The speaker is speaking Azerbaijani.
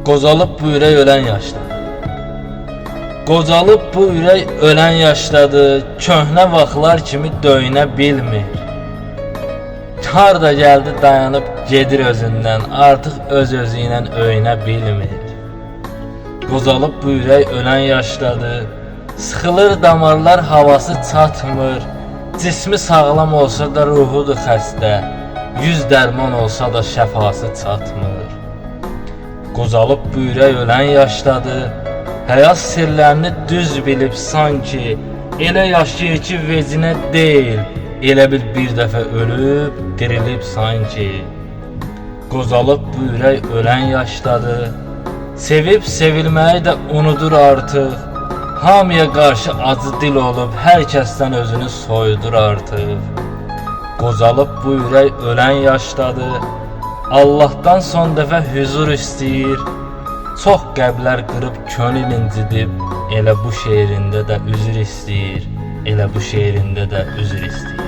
Qocalıb bu ürək ölən yaşdadır. Qocalıb bu ürək ölən yaşdadır. Köhnə vaxtlar kimi döyünə bilmir. Harda gəldi dayanıb gedir özündən, artıq öz-özü ilə öyünə bilmir. Qocalıb bu ürək ölən yaşdadır. Sıxılır damarlar, havası çatmır. Cismi sağlam olsa da ruhudur xəstə. 100 dərman olsa da şəfası çatmır. Qocalıb bu ürək ölən yaşdadır. Həyat sirlərini düz bilib sanki, elə yaşayır ki vecinə deyil, elə bil bir dəfə ölüb, dirilib sanki. Qocalıb bu ürək ölən yaşdadır. Sevib sevilməyi də unudur artıq. Hamıya qarşı acı dil olub, hər kəsdən özünü soyudur artıq. Qocalıb bu ürək ölən yaşdadır. Allahdan son dəfə huzur istəyir. Çox qəlblər qırıb könül incidib, elə bu şeirində də üzr istəyir. Elə bu şeirində də üzr istəyir.